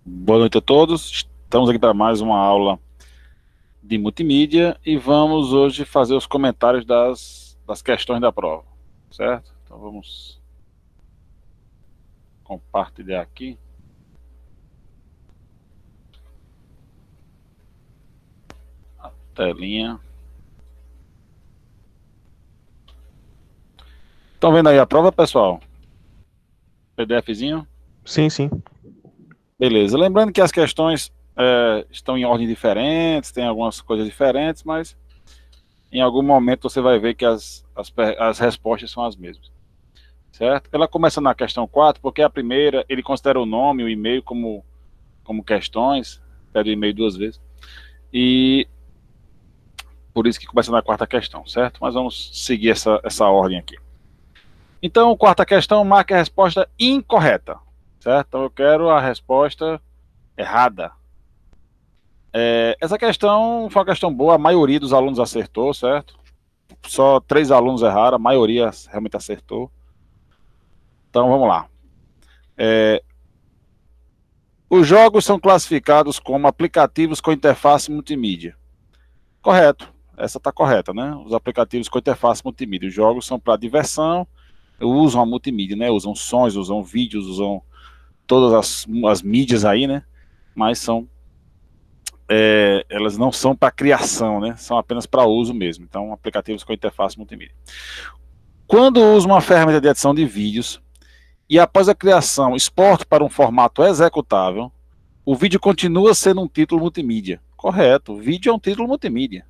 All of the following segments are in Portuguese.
Boa noite a todos. Estamos aqui para mais uma aula de multimídia e vamos hoje fazer os comentários das questões da prova, certo? Então vamos compartilhar aqui a telinha. Estão vendo aí a prova, pessoal? PDFzinho? Sim, sim. Beleza. Lembrando que as questões estão em ordem diferentes, tem algumas coisas diferentes, mas em algum momento você vai ver que as respostas são as mesmas. Certo? Ela começa na questão 4, porque a primeira, ele considera o nome e o e-mail como questões, pede o e-mail duas vezes, e por isso que começa na quarta questão, certo? Mas vamos seguir essa ordem aqui. Então, quarta questão, marque a resposta incorreta, certo? Então, eu quero a resposta errada. Essa questão foi uma questão boa, a maioria dos alunos acertou, certo? Só 3 alunos erraram, a maioria realmente acertou. Então, vamos lá. Os jogos são classificados como aplicativos com interface multimídia. Correto, essa está correta, né? Os aplicativos com interface multimídia. Os jogos são para diversão, usam a multimídia, né? Usam sons, usam vídeos, usam todas as mídias aí, né? Mas elas não são para criação, né? São apenas para uso mesmo. Então, aplicativos com interface multimídia. Quando usa uma ferramenta de edição de vídeos e após a criação exporta para um formato executável, o vídeo continua sendo um título multimídia. Correto, o vídeo é um título multimídia,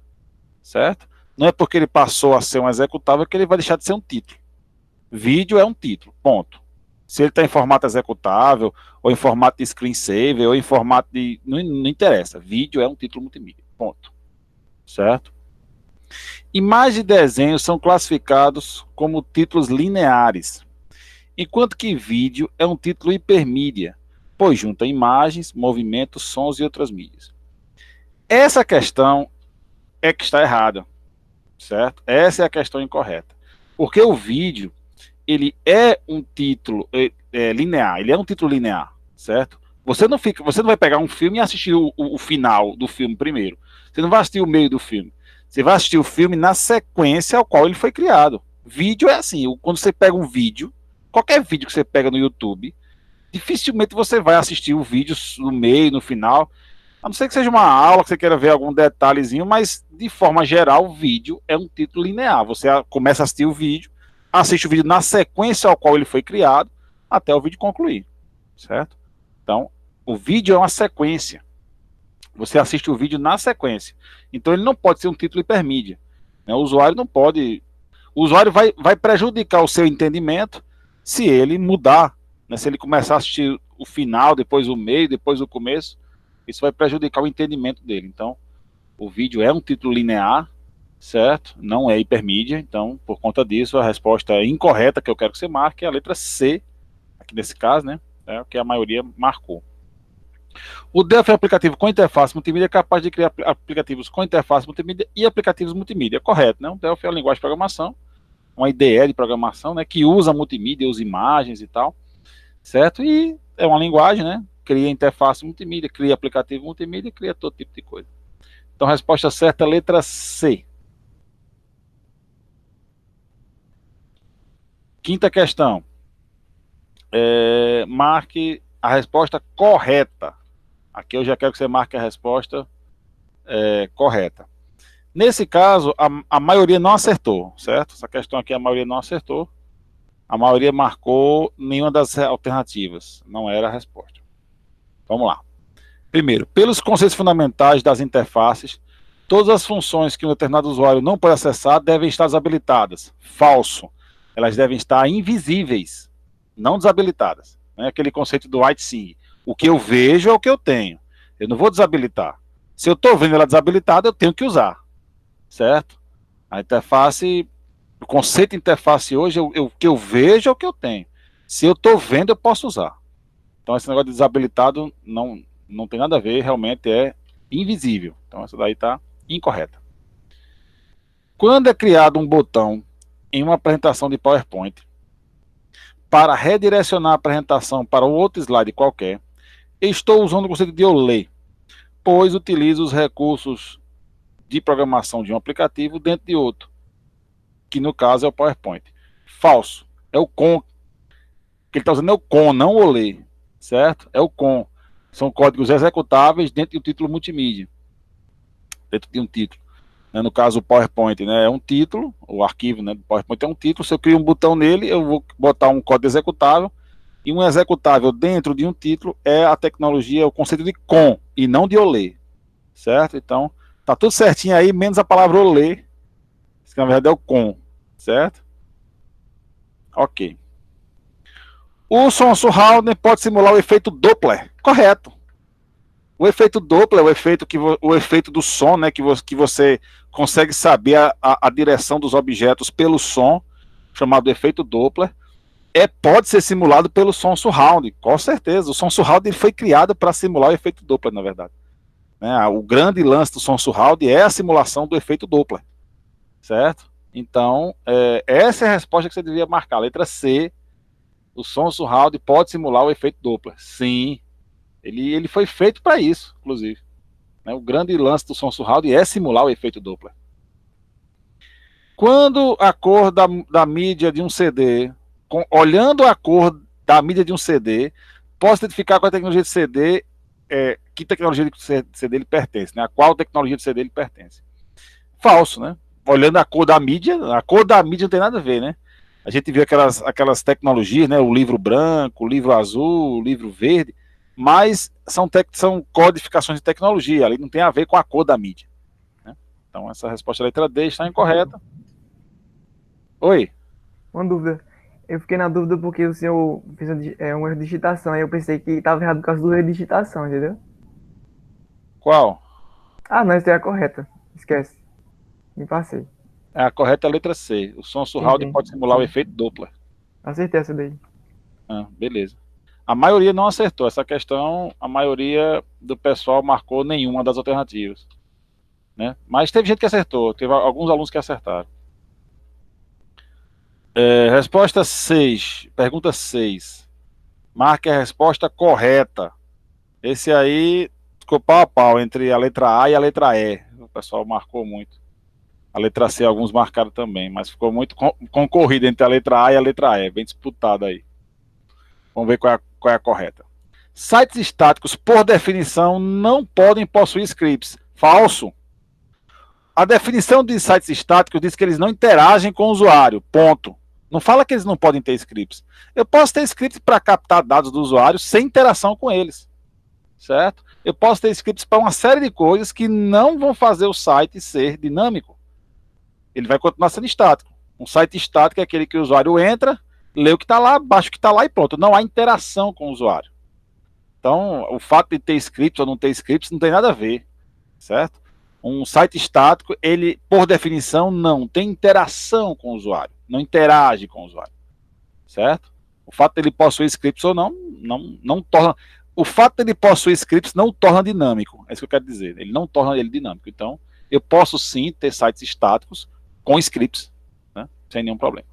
certo? Não é porque ele passou a ser um executável que ele vai deixar de ser um título. Vídeo é um título, ponto. Se ele está em formato executável, ou em formato de screensaver, ou em formato de... Não interessa, vídeo é um título multimídia, ponto. Certo? Imagens e desenhos são classificados como títulos lineares, enquanto que vídeo é um título hipermídia, pois junta imagens, movimentos, sons e outras mídias. Essa questão é que está errada, certo? Essa é a questão incorreta. Porque o vídeo, ele é um título linear, ele é um título linear, certo? Você não vai pegar um filme e assistir o final do filme primeiro. Você não vai assistir o meio do filme. Você vai assistir o filme na sequência ao qual ele foi criado. Vídeo é assim, quando você pega um vídeo, qualquer vídeo que você pega no YouTube, dificilmente você vai assistir o vídeo no meio, no final. A não ser que seja uma aula, que você queira ver algum detalhezinho, mas de forma geral, o vídeo é um título linear. Você começa a assistir o vídeo, assiste o vídeo na sequência ao qual ele foi criado, até o vídeo concluir, certo? Então, o vídeo é uma sequência. Você assiste o vídeo na sequência. Então, ele não pode ser um título hipermídia. Né? O usuário não pode... O usuário vai prejudicar o seu entendimento se ele mudar, né? Se ele começar a assistir o final, depois o meio, depois o começo, isso vai prejudicar o entendimento dele. Então, o vídeo é um título linear, certo? Não é hipermídia. Então, por conta disso, a resposta incorreta que eu quero que você marque é a letra C, aqui nesse caso, né? É o que a maioria marcou. O Delphi é um aplicativo com interface multimídia capaz de criar aplicativos com interface multimídia e aplicativos multimídia. Correto, né? O Delphi é uma linguagem de programação, uma IDE de programação, né? Que usa multimídia, usa imagens e tal, certo? E é uma linguagem, né? Cria interface multimídia, cria aplicativo multimídia, cria todo tipo de coisa. Então, a resposta certa é a letra C. Quinta questão. Marque a resposta correta. Aqui eu já quero que você marque a resposta correta. Nesse caso, a maioria não acertou, certo? Essa questão aqui a maioria não acertou. A maioria marcou nenhuma das alternativas. Não era a resposta. Vamos lá. Primeiro, pelos conceitos fundamentais das interfaces, todas as funções que um determinado usuário não pode acessar devem estar desabilitadas. Falso. Elas devem estar invisíveis, não desabilitadas. Né? Aquele conceito do white thing. O que eu vejo é o que eu tenho. Eu não vou desabilitar. Se eu estou vendo ela desabilitada, eu tenho que usar. Certo? A interface, o conceito de interface hoje, o que eu vejo é o que eu tenho. Se eu estou vendo, eu posso usar. Então, esse negócio de desabilitado não tem nada a ver, realmente é invisível. Então, essa daí está incorreta. Quando é criado um botão em uma apresentação de PowerPoint para redirecionar a apresentação para outro slide qualquer, Estou usando o conceito de eu ler, pois utilizo os recursos de programação de um aplicativo dentro de outro, que no caso é o PowerPoint. Falso. É o com. Que ele está usando é o com, não o ler. Certo? É o com. São códigos executáveis dentro de um título multimídia. Dentro de um título. No caso, o PowerPoint, né, é um título, o arquivo, né, do PowerPoint é um título. Se eu crio um botão nele, eu vou botar um código executável, e um executável dentro de um título é a tecnologia, o conceito de com, e não de olê, certo? Então, tá tudo certinho aí, menos a palavra olê, que na verdade é o com, certo? Ok. O som surround pode simular o efeito Doppler, correto. O efeito Doppler é o efeito do som, né, que você consegue saber a direção dos objetos pelo som, chamado efeito Doppler, pode ser simulado pelo som surround, com certeza. O som surround ele foi criado para simular o efeito Doppler, na verdade. Né, o grande lance do som surround é a simulação do efeito Doppler, certo? Então, essa é a resposta que você devia marcar. Letra C, o som surround pode simular o efeito Doppler. Sim, ele foi feito para isso, inclusive. O grande lance do som surround é simular o efeito Doppler. Quando a cor da mídia de um CD, olhando a cor da mídia de um CD, posso identificar qual a tecnologia de CD, que tecnologia de CD ele pertence, né? A qual tecnologia de CD ele pertence. Falso, né? Olhando a cor da mídia não tem nada a ver, né? A gente viu aquelas tecnologias, né? O livro branco, o livro azul, o livro verde, mas são codificações de tecnologia, ali não tem a ver com a cor da mídia. Né? Então, essa resposta da letra D está incorreta. Oi? Uma dúvida. Eu fiquei na dúvida porque o senhor fez uma erro de digitação, aí eu pensei que estava errado por causa do erro de digitação, entendeu? Qual? Ah, não, isso é a correta. Esquece. Me passei. A correta é a letra C. O som Sim, surround sim. pode simular o Sim. efeito Doppler. Acertei essa daí. Beleza. A maioria não acertou essa questão, a maioria do pessoal marcou nenhuma das alternativas. Né? Mas teve gente que acertou, teve alguns alunos que acertaram. Resposta 6, pergunta 6. Marque a resposta correta. Esse aí ficou pau a pau entre a letra A e a letra E. O pessoal marcou muito. A letra C alguns marcaram também, mas ficou muito concorrido entre a letra A e a letra E, bem disputado aí. Vamos ver qual é a correta. Sites estáticos, por definição, não podem possuir scripts. Falso. A definição de sites estáticos diz que eles não interagem com o usuário. Ponto. Não fala que eles não podem ter scripts. Eu posso ter scripts para captar dados do usuário sem interação com eles. Certo? Eu posso ter scripts para uma série de coisas que não vão fazer o site ser dinâmico. Ele vai continuar sendo estático. Um site estático é aquele que o usuário entra, lê o que está lá, baixa o que está lá e pronto. Não há interação com o usuário. Então, o fato de ter scripts ou não ter scripts não tem nada a ver, certo? Um site estático, ele, por definição, não tem interação com o usuário, não interage com o usuário, certo? O fato de ele possuir scripts ou não torna... O fato de ele possuir scripts não o torna dinâmico, é isso que eu quero dizer, ele não torna ele dinâmico. Então, eu posso sim ter sites estáticos com scripts, né? Sem nenhum problema.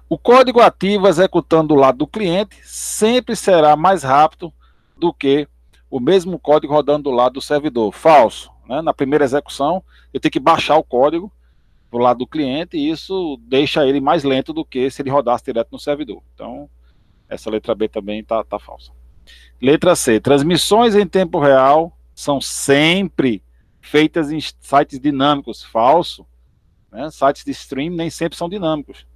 O código ativo executando do lado do cliente sempre será mais rápido do que o mesmo código rodando do lado do servidor. Falso. Né? Na primeira execução, eu tenho que baixar o código do lado do cliente e isso deixa ele mais lento do que se ele rodasse direto no servidor. Então, essa letra B também está falsa. Letra C. Transmissões em tempo real são sempre feitas em sites dinâmicos. Falso. Né? Sites de stream nem sempre são dinâmicos.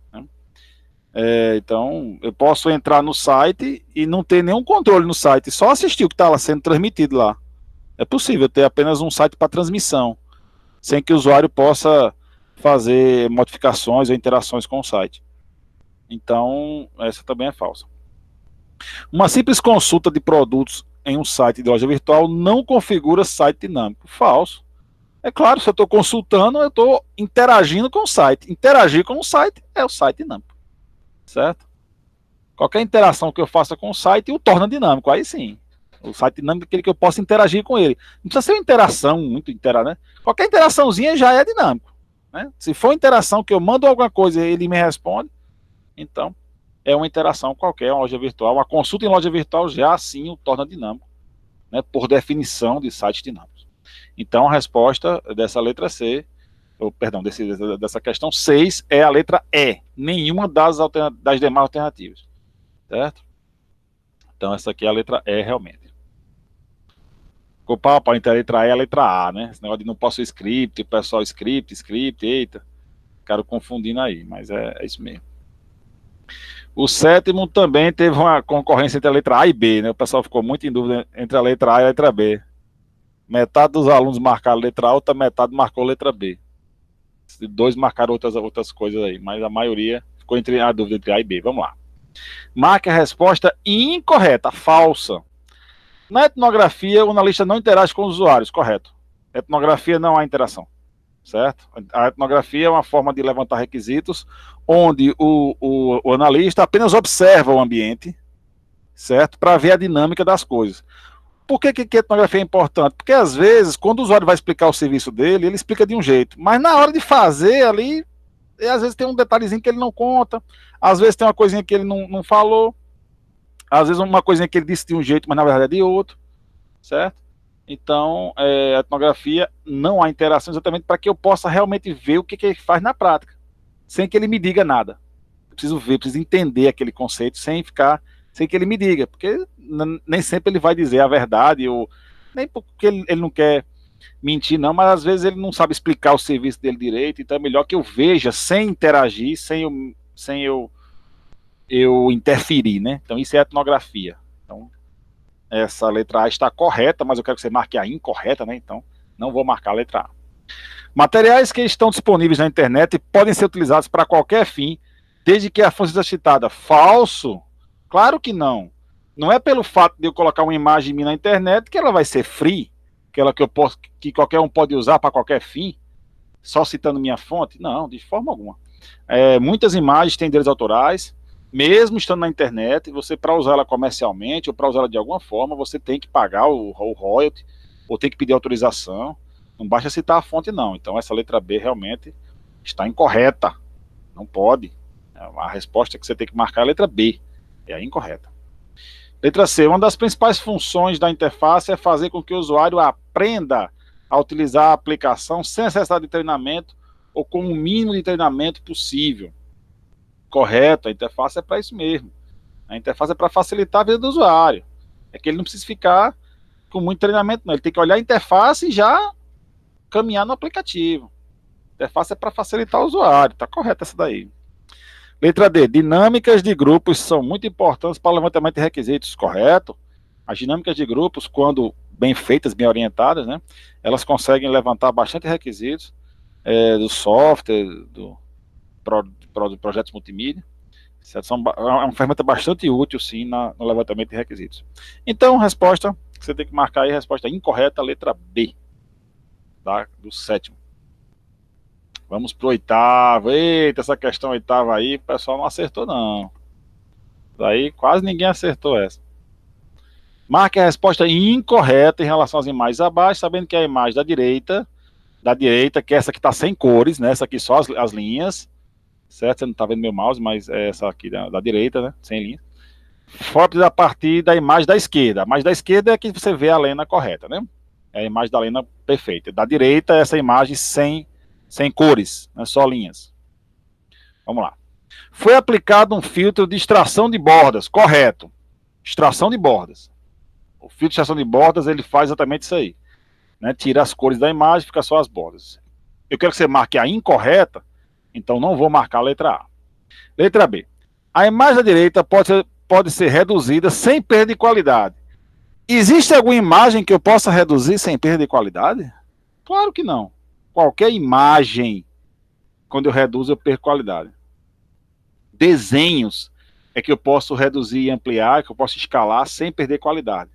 Então, eu posso entrar no site e não ter nenhum controle no site, só assistir o que está sendo transmitido lá. É possível ter apenas um site para transmissão, sem que o usuário possa fazer modificações ou interações com o site. Então, essa também é falsa. Uma simples consulta de produtos em um site de loja virtual não configura site dinâmico. Falso. É claro, se eu estou consultando, eu estou interagindo com o site. Interagir com o site é o site dinâmico. Certo? Qualquer interação que eu faça com o site o torna dinâmico, aí sim. O site dinâmico é aquele que eu posso interagir com ele. Não precisa ser uma interação muito né? Qualquer interaçãozinha já é dinâmico. Né? Se for interação que eu mando alguma coisa e ele me responde, então é uma interação qualquer, uma loja virtual. Uma consulta em loja virtual já assim o torna dinâmico, né, por definição de sites dinâmicos. Então, a resposta dessa letra C, ou, perdão, dessa questão 6 é a letra E, nenhuma das demais alternativas, certo? Então, essa aqui é a letra E realmente. Ficou pau entre a letra E e a letra A, né? Esse negócio de não posso script, o pessoal script, eita. Ficaram confundindo aí, mas é isso mesmo. O 7º também teve uma concorrência entre a letra A e B, né? O pessoal ficou muito em dúvida entre a letra A e a letra B. Metade dos alunos marcaram a letra A, outra metade marcou a letra B. 2 marcaram outras coisas aí, mas a maioria ficou a dúvida entre A e B. Vamos lá. Marque a resposta incorreta, falsa. Na etnografia, o analista não interage com os usuários, correto. Etnografia não há interação, certo? A etnografia é uma forma de levantar requisitos, onde o analista apenas observa o ambiente, certo? Para ver a dinâmica das coisas. Por que a etnografia é importante? Porque às vezes, quando o usuário vai explicar o serviço dele, ele explica de um jeito, mas na hora de fazer ali, às vezes tem um detalhezinho que ele não conta, às vezes tem uma coisinha que ele não falou, às vezes uma coisinha que ele disse de um jeito, mas na verdade é de outro, certo? Então, a etnografia não há interação exatamente para que eu possa realmente ver o que ele faz na prática, sem que ele me diga nada. Eu preciso ver, preciso entender aquele conceito sem que ele me diga, porque nem sempre ele vai dizer a verdade, ou nem porque ele não quer mentir não, mas às vezes ele não sabe explicar o serviço dele direito, então é melhor que eu veja sem interagir, sem eu interferir, né? Então isso é etnografia. Então essa letra A está correta, mas eu quero que você marque a incorreta, né? Então não vou marcar a letra A. Materiais que estão disponíveis na internet podem ser utilizados para qualquer fim, desde que a fonte seja citada. Falso? Claro que não. Não é pelo fato de eu colocar uma imagem minha na internet que ela vai ser free, que qualquer um pode usar para qualquer fim, só citando minha fonte. Não, de forma alguma. Muitas imagens têm direitos autorais, mesmo estando na internet, você, para usar ela comercialmente ou para usar ela de alguma forma, você tem que pagar o royalty ou tem que pedir autorização. Não basta citar a fonte, não. Então, essa letra B realmente está incorreta. Não pode. A resposta que você tem que marcar é a letra B. É a incorreta. Letra C. Uma das principais funções da interface é fazer com que o usuário aprenda a utilizar a aplicação sem necessidade de treinamento ou com o mínimo de treinamento possível. Correto, a interface é para isso mesmo. A interface é para facilitar a vida do usuário. É que ele não precisa ficar com muito treinamento, não. Ele tem que olhar a interface e já caminhar no aplicativo. A interface é para facilitar o usuário. Está correto essa daí. Letra D. Dinâmicas de grupos são muito importantes para o levantamento de requisitos. Correto. As dinâmicas de grupos, quando bem feitas, bem orientadas, né, elas conseguem levantar bastante requisitos do software, do projetos multimídia. É uma ferramenta bastante útil, sim, no levantamento de requisitos. Então, resposta, você tem que marcar aí a resposta incorreta, letra B, tá? Do 7º. Vamos para o 8º. Eita, essa questão 8ª aí, o pessoal não acertou, não. Daí quase ninguém acertou essa. Marque a resposta incorreta em relação às imagens abaixo, sabendo que a imagem da direita, que é essa que está sem cores, né? Essa aqui só as linhas, certo? Você não está vendo meu mouse, mas é essa aqui da direita, né? Sem linha. Fotos a partir da imagem da esquerda. A imagem da esquerda é a que você vê a lena correta, né? É a imagem da lena perfeita. Da direita é essa imagem sem cores, né? Só linhas. Vamos lá. Foi aplicado um filtro de extração de bordas. Correto. Extração de bordas. O filtro de extração de bordas, ele faz exatamente isso aí, né? Tira as cores da imagem, fica só as bordas. Eu quero que você marque a incorreta, então não vou marcar a letra A. Letra B. A imagem da direita pode ser reduzida sem perda de qualidade. Existe alguma imagem que eu possa reduzir sem perda de qualidade? Claro que não. Qualquer imagem, quando eu reduzo, eu perco qualidade. Desenhos é que eu posso reduzir e ampliar, que eu posso escalar sem perder qualidade.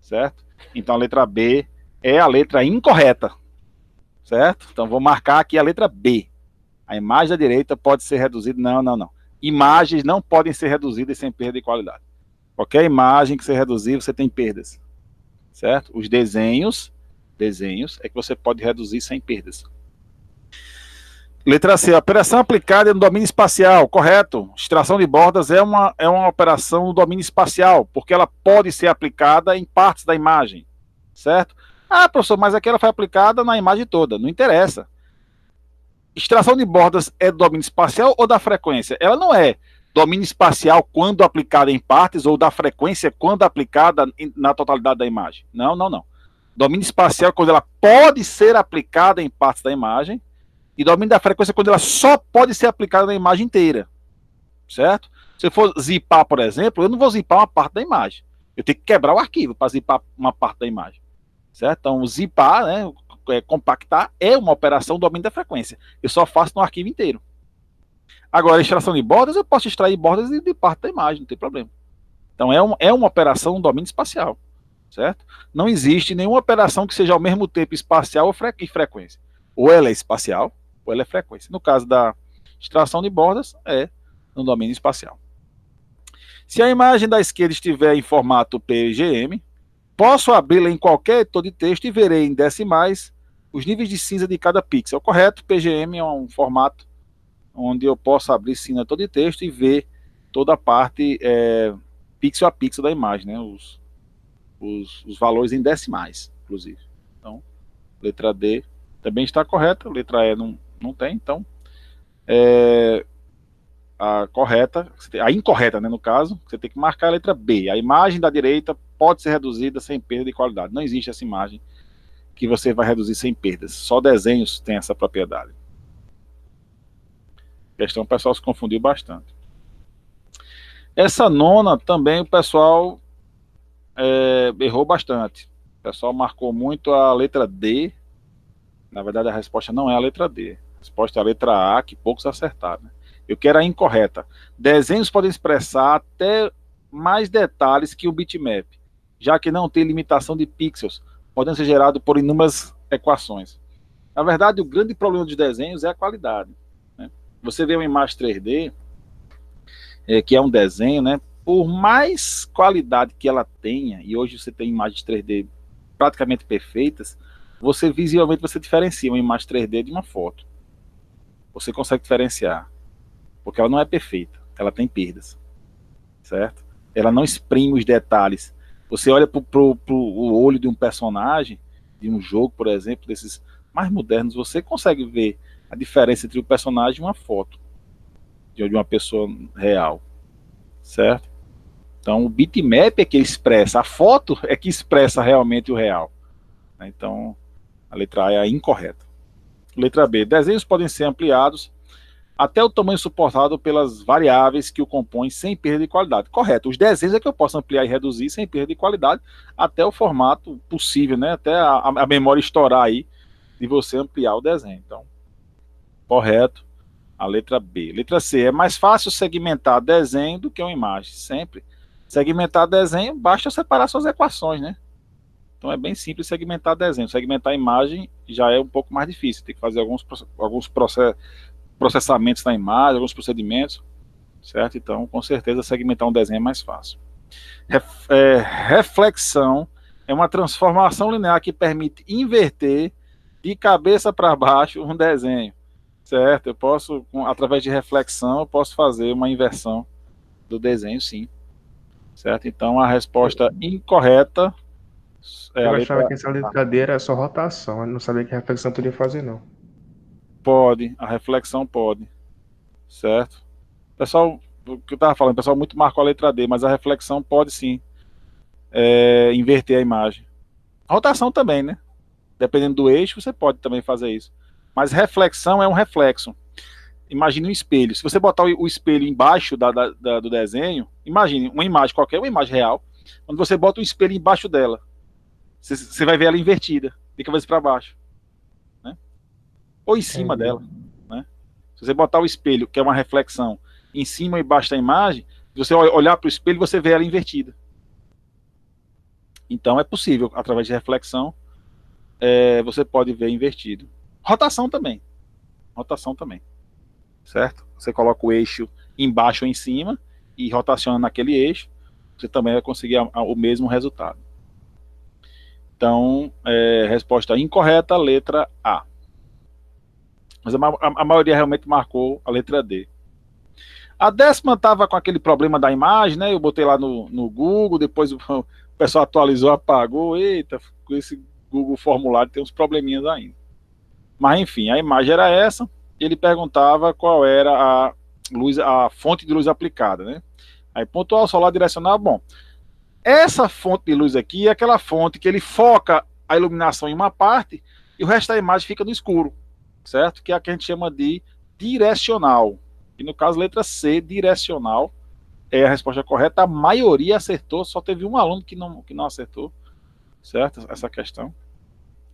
Certo? Então a letra B é a letra incorreta. Certo? Então vou marcar aqui a letra B. A imagem da direita pode ser reduzida. Não. Imagens não podem ser reduzidas sem perda de qualidade. Qualquer imagem que você reduzir, você tem perdas. Certo? Os desenhos é que você pode reduzir sem perdas. Letra C, operação aplicada no domínio espacial, correto. Extração de bordas é uma operação no domínio espacial, porque ela pode ser aplicada em partes da imagem, certo? Ah, professor, mas aqui ela foi aplicada na imagem toda, não interessa. Extração de bordas é do domínio espacial ou da frequência? Ela não é domínio espacial quando aplicada em partes ou da frequência quando aplicada na totalidade da imagem. Não, não, não. Domínio espacial é quando ela pode ser aplicada em partes da imagem e domínio da frequência é quando ela só pode ser aplicada na imagem inteira, certo? Se eu for zipar, por exemplo, eu não vou zipar uma parte da imagem. Eu tenho que quebrar o arquivo para zipar uma parte da imagem, certo? Então, zipar, né, compactar, é uma operação do domínio da frequência. Eu só faço no arquivo inteiro. Agora, a extração de bordas, eu posso extrair bordas de parte da imagem, não tem problema. Então, é uma operação no domínio espacial, certo? Não existe nenhuma operação que seja ao mesmo tempo espacial e frequência. Ou ela é espacial, ou ela é frequência. No caso da extração de bordas, é no domínio espacial. Se a imagem da esquerda estiver em formato PGM, posso abri-la em qualquer editor de texto e verei em decimais os níveis de cinza de cada pixel. Correto? PGM é um formato onde eu posso abrir sim editor de texto e ver toda a parte pixel a pixel da imagem, né? Os valores em decimais, inclusive. Então, letra D também está correta, letra E não tem, então a correta, a incorreta, né, no caso, você tem que marcar a letra B. A imagem da direita pode ser reduzida sem perda de qualidade. Não existe essa imagem que você vai reduzir sem perdas. Só desenhos têm essa propriedade. A questão, o pessoal se confundiu bastante. Essa nona também o pessoal errou bastante. O pessoal marcou muito a letra D. Na verdade, a resposta não é a letra D. A resposta é a letra A, que poucos acertaram. Né? Eu quero a incorreta. Desenhos podem expressar até mais detalhes que o bitmap, já que não tem limitação de pixels, podendo ser gerado por inúmeras equações. Na verdade, o grande problema dos desenhos é a qualidade. Né? Você vê uma imagem 3D, que é um desenho, né? Por mais qualidade que ela tenha, e hoje você tem imagens 3D praticamente perfeitas, você visivelmente você diferencia uma imagem 3D de uma foto. Você consegue diferenciar, porque ela não é perfeita, ela tem perdas, certo? Ela não exprime os detalhes. Você olha para o olho de um personagem, de um jogo, por exemplo, desses mais modernos, você consegue ver a diferença entre o personagem e uma foto de uma pessoa real, certo? Então, o bitmap é que expressa, a foto é que expressa realmente o real. Então, a letra A é a incorreta. Letra B, desenhos podem ser ampliados até o tamanho suportado pelas variáveis que o compõem sem perda de qualidade. Correto, os desenhos é que eu posso ampliar e reduzir sem perda de qualidade até o formato possível, né? Até a memória estourar aí de você ampliar o desenho. Então, correto, a letra B. Letra C, é mais fácil segmentar desenho do que uma imagem, sempre. Segmentar desenho, basta separar suas equações, né? Então é bem simples segmentar desenho. Segmentar imagem já é um pouco mais difícil, tem que fazer alguns processamentos na imagem, alguns procedimentos, certo? Então, com certeza, segmentar um desenho é mais fácil. Reflexão é uma transformação linear que permite inverter de cabeça para baixo um desenho, certo? Eu posso, através de reflexão, eu posso fazer uma inversão do desenho, sim, certo? Então, a resposta incorreta é Eu a achava letra que essa letra D era só rotação, eu não sabia que a reflexão podia fazer, não. Pode, a reflexão pode, certo? Pessoal, o que eu estava falando, o pessoal muito marcou a letra D, mas a reflexão pode sim inverter a imagem. A rotação também, né? Dependendo do eixo, você pode também fazer isso. Mas reflexão é um reflexo. Imagine um espelho. Se você botar o espelho embaixo do desenho, imagine uma imagem qualquer, uma imagem real, quando você bota o espelho embaixo dela, você vai ver ela invertida, de cabeça para baixo. Né? Ou em cima dela. Né? Se você botar o espelho, que é uma reflexão, em cima e embaixo da imagem, se você olhar para o espelho, você vê ela invertida. Então é possível, através de reflexão, você pode ver invertido. Rotação também. Rotação também. Certo? Você coloca o eixo embaixo ou em cima e rotaciona naquele eixo, você também vai conseguir o mesmo resultado. Então, resposta incorreta, letra A. Mas a maioria realmente marcou a letra D. A 10ª estava com aquele problema da imagem, né? Eu botei lá no Google, depois o pessoal atualizou, apagou. Eita, com esse Google formulário tem uns probleminhas ainda. Mas enfim, a imagem era essa. Ele perguntava qual era a fonte de luz aplicada, né? Aí pontual, solar, direcional, bom. Essa fonte de luz aqui é aquela fonte que ele foca a iluminação em uma parte e o resto da imagem fica no escuro, certo? Que é a que a gente chama de direcional. E no caso, letra C, direcional, é a resposta correta. A maioria acertou, só teve um aluno que não acertou, certo? Essa questão.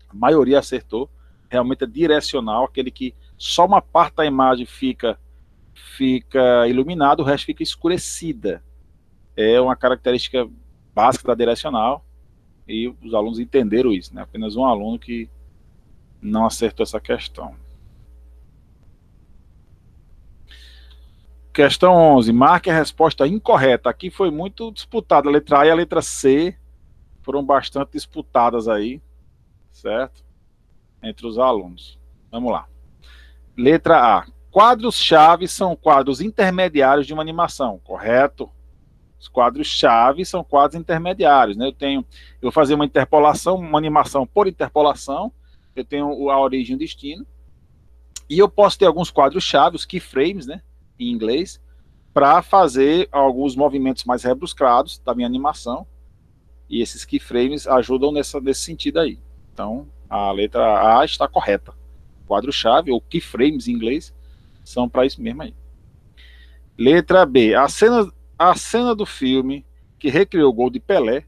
A maioria acertou. Realmente é direcional, aquele que só uma parte da imagem fica iluminada, o resto fica escurecida. É uma característica básica da direcional e os alunos entenderam isso, né? Apenas um aluno que não acertou essa questão. Questão 11, marque a resposta incorreta. Aqui foi muito disputada, a letra A e a letra C foram bastante disputadas aí, certo? Entre os alunos. Vamos lá. Letra A. Quadros-chave são quadros intermediários de uma animação, correto? Os quadros-chave são quadros intermediários, né? Eu vou fazer uma interpolação, uma animação por interpolação, eu tenho a origem e o destino, e eu posso ter alguns quadros-chave, os keyframes, né? Em inglês, para fazer alguns movimentos mais rebuscados da minha animação, e esses keyframes ajudam nesse sentido aí. Então, a letra A está correta. Quadro-chave, ou keyframes em inglês, são para isso mesmo aí. Letra B. A cena do filme que recriou o gol de Pelé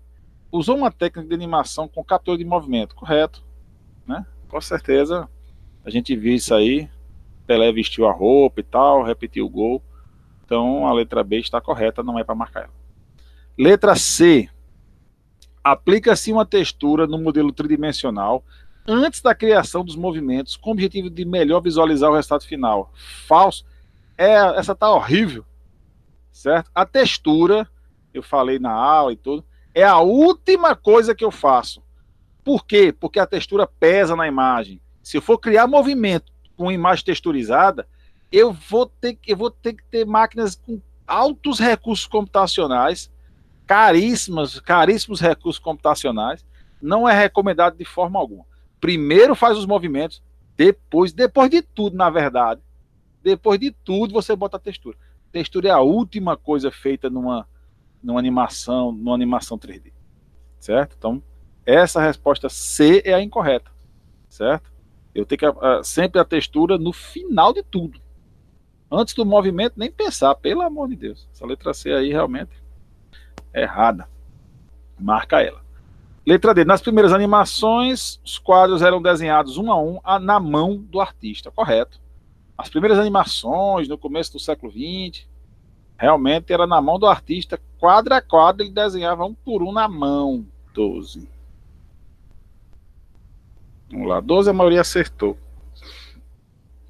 usou uma técnica de animação com captura de movimento, correto? Né? Com certeza, a gente viu isso aí. Pelé vestiu a roupa e tal, repetiu o gol. Então, a letra B está correta, não é para marcar ela. Letra C. Aplica-se uma textura no modelo tridimensional antes da criação dos movimentos, com o objetivo de melhor visualizar o resultado final. Falso. Essa tá horrível, certo? A textura, eu falei na aula e tudo, é a última coisa que eu faço. Por quê? Porque a textura pesa na imagem. Se eu for criar movimento com imagem texturizada, eu vou ter que ter máquinas com altos recursos computacionais, caríssimos recursos computacionais. Não é recomendado de forma alguma. Primeiro faz os movimentos, depois de tudo, na verdade, depois de tudo você bota a textura. Textura é a última coisa feita numa animação 3D, certo? Então, essa resposta C é a incorreta, certo? Eu tenho que sempre a textura no final de tudo. Antes do movimento, nem pensar, pelo amor de Deus. Essa letra C aí realmente é errada. Marca ela. Letra D. Nas primeiras animações, os quadros eram desenhados um a um na mão do artista, correto? As primeiras animações, no começo do século XX, realmente era na mão do artista, quadro a quadro, ele desenhava um por um na mão. 12. Vamos lá, 12 a maioria acertou.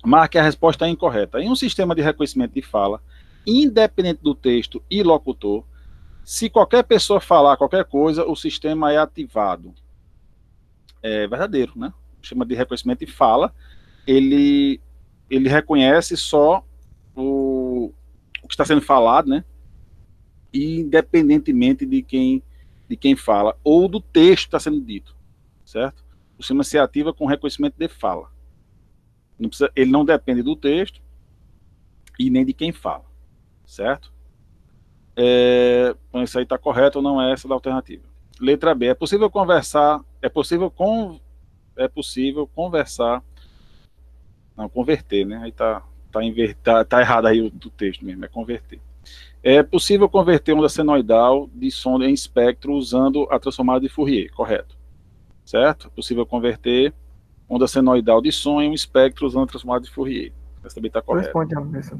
Marque a resposta incorreta. Em um sistema de reconhecimento de fala, independente do texto e locutor, se qualquer pessoa falar qualquer coisa, o sistema é ativado. É verdadeiro, né? O sistema de reconhecimento de fala, ele reconhece só o que está sendo falado, né? Independentemente de quem fala, ou do texto que está sendo dito, certo? O sistema se ativa com reconhecimento de fala. Ele não depende do texto e nem de quem fala, certo? Então isso aí está correto ou não é essa da alternativa. Letra B. É possível conversar. Não, converter, né? Aí tá errado aí o texto mesmo, é converter. É possível converter onda senoidal de som em espectro usando a transformada de Fourier, correto? Certo? É possível converter onda senoidal de som em um espectro usando a transformada de Fourier. Essa também está correta. Responde, professor.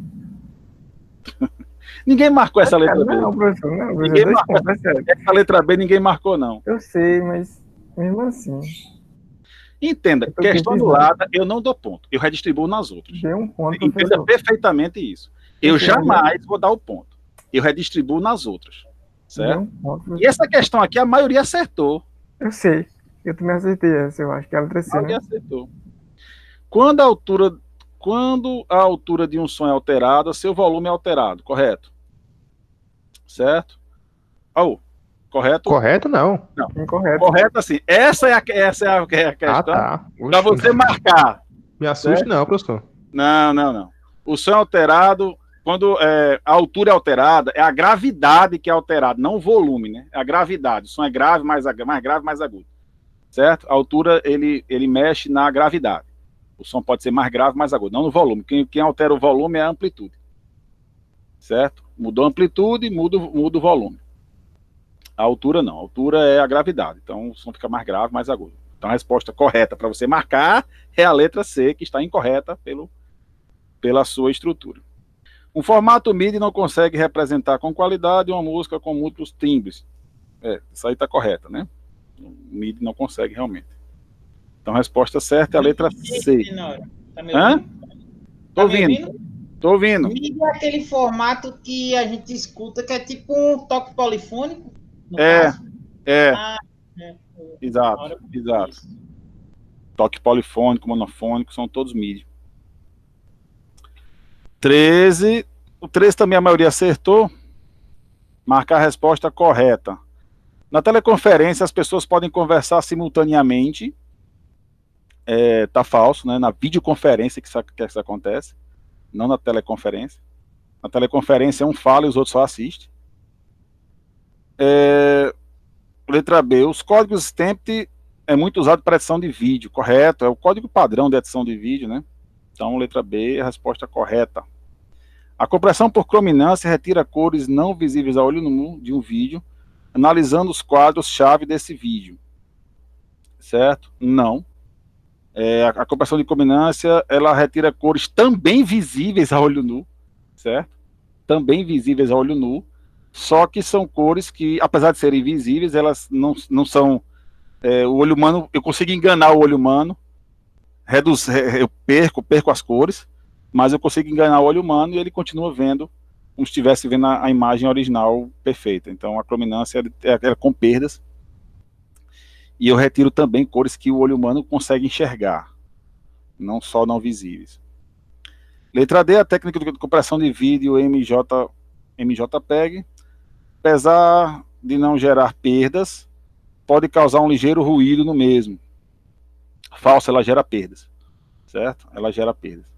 Ninguém marcou essa letra B. Não, professor, não. Ninguém marcou. Essa letra B ninguém marcou, não. Eu sei, mas mesmo assim. Entenda, questão anulada, eu não dou ponto. Eu redistribuo nas outras. Dê um ponto, Entenda professor. perfeitamente isso. Eu jamais vou dar o ponto. Eu redistribuo nas outras. Certo? E essa questão aqui, a maioria acertou. Eu sei. Eu também acertei essa, eu acho que é a letra C, A maioria né? acertou. Quando a altura quando a altura de um som é alterada, seu volume é alterado, correto? Certo? Correto? Correto, não. Incorreto. Correto, assim. Essa é a questão. Ah, tá. Para você marcar. Me assuste, não, professor. Não. O som é alterado, quando a altura é alterada, é a gravidade que é alterada, não o volume, né? É a gravidade. O som é grave, mais grave, mais agudo. Certo? A altura, ele mexe na gravidade. O som pode ser mais grave, mais agudo, não no volume. Quem altera o volume é a amplitude. Certo? Mudou a amplitude, muda o volume. A altura não. A altura é a gravidade. Então o som fica mais grave, mais agudo. Então a resposta correta para você marcar é a letra C, que está incorreta pela sua estrutura. Um formato MIDI não consegue representar com qualidade uma música com múltiplos timbres. Isso aí está correta, né? O MIDI não consegue realmente. Então a resposta certa é a letra C. Tá me ouvindo? Tô ouvindo. Tô ouvindo. MIDI é aquele formato que a gente escuta, que é tipo um toque polifônico. Exato. Toque polifônico, monofônico, são todos MIDI. 13. O 13 também a maioria acertou. Marcar a resposta correta. Na teleconferência, as pessoas podem conversar simultaneamente. Tá falso, né? Na videoconferência que isso acontece. Não na teleconferência. Na teleconferência, um fala e os outros só assistem. Letra B. Os códigos Stamped é muito usado para edição de vídeo, correto? É o código padrão de edição de vídeo, né? Então, letra B é a resposta correta. A compressão por crominância retira cores não visíveis a olho nu de um vídeo, analisando os quadros-chave desse vídeo. Certo? Não. A compressão de crominância, ela retira cores também visíveis a olho nu, certo? Também visíveis a olho nu, só que são cores que, apesar de serem visíveis, elas não são... o olho humano, eu consigo enganar o olho humano, eu perco as cores, mas eu consigo enganar o olho humano e ele continua vendo como se estivesse vendo a imagem original perfeita. Então a crominância é com perdas, e eu retiro também cores que o olho humano consegue enxergar, não só não visíveis. Letra D, a técnica de compressão de vídeo MJPEG, apesar de não gerar perdas, pode causar um ligeiro ruído no mesmo. Falso, ela gera perdas, certo? Ela gera perdas.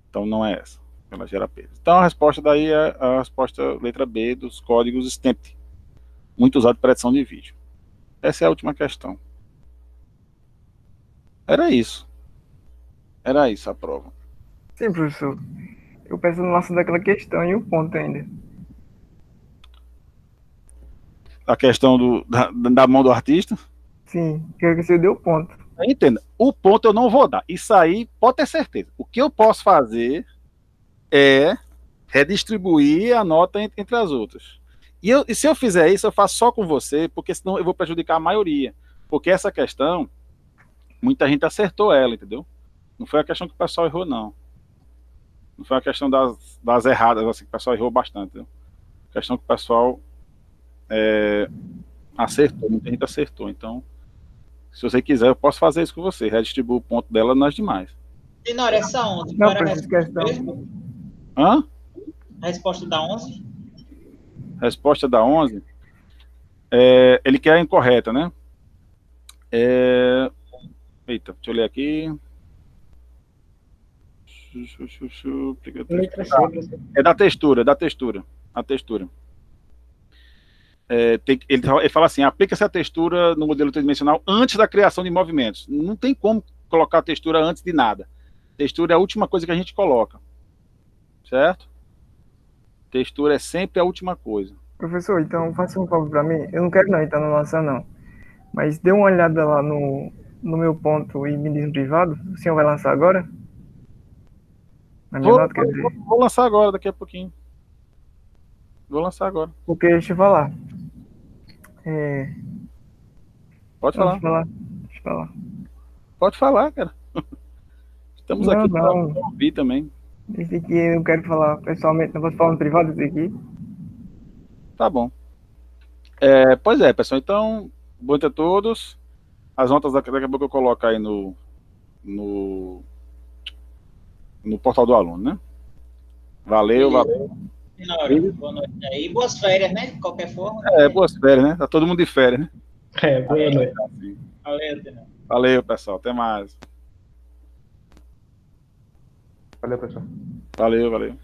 Então não é essa, ela gera perdas. Então a resposta daí é a resposta letra B dos códigos Stamped, muito usado para edição de vídeo. Essa é a última questão. Era isso a prova. Sim, professor. Eu penso no laço daquela questão e o ponto ainda. A questão da mão do artista? Sim, que você deu ponto. Entenda, o ponto eu não vou dar. Isso aí, pode ter certeza. O que eu posso fazer é redistribuir a nota entre as outras. E se eu fizer isso, eu faço só com você, porque senão eu vou prejudicar a maioria. Porque essa questão, muita gente acertou ela, entendeu? Não foi a questão que o pessoal errou, não. Não foi a questão das erradas, assim, que o pessoal errou bastante, entendeu? A questão que o pessoal acertou, muita gente acertou. Então, se você quiser, eu posso fazer isso com você, redistribuir o ponto dela nas demais. Tenório, essa 11, Não, qual era a professor, resposta questão. mesmo? Hã? A resposta da 11? Resposta da 11, ele quer a incorreta, né? Eita, deixa eu ler aqui. Letra C, professor. É da textura, a textura. Ele fala assim, aplica-se a textura no modelo tridimensional antes da criação de movimentos. Não tem como colocar a textura antes de nada. Textura é a última coisa que a gente coloca. Certo? Textura é sempre a última coisa. Professor, então faça um favor pra mim. Eu não quero não entrar no laço não. Mas dê uma olhada lá no meu ponto e me diz no privado. O senhor vai lançar agora? Na minha nota, quer dizer. Vou lançar agora, daqui a pouquinho. Vou lançar agora. Porque, deixa eu falar. Pode falar. Deixa eu falar. Pode falar, cara. Estamos aqui para Não. ouvir também. Esse aqui eu não quero falar pessoalmente, não posso falar no privado esse aqui. Tá bom. Pois é, pessoal. Então, boa noite a todos. As notas daqui a pouco eu coloco aí no no portal do aluno, né? Valeu, valeu. Tenório, boa noite aí. Boas férias, né? De qualquer forma. Boas férias, né? Tá todo mundo de férias, né? Boa noite. Valeu, Tenório. Valeu, pessoal. Até mais. Valeu, pessoal. Valeu, valeu.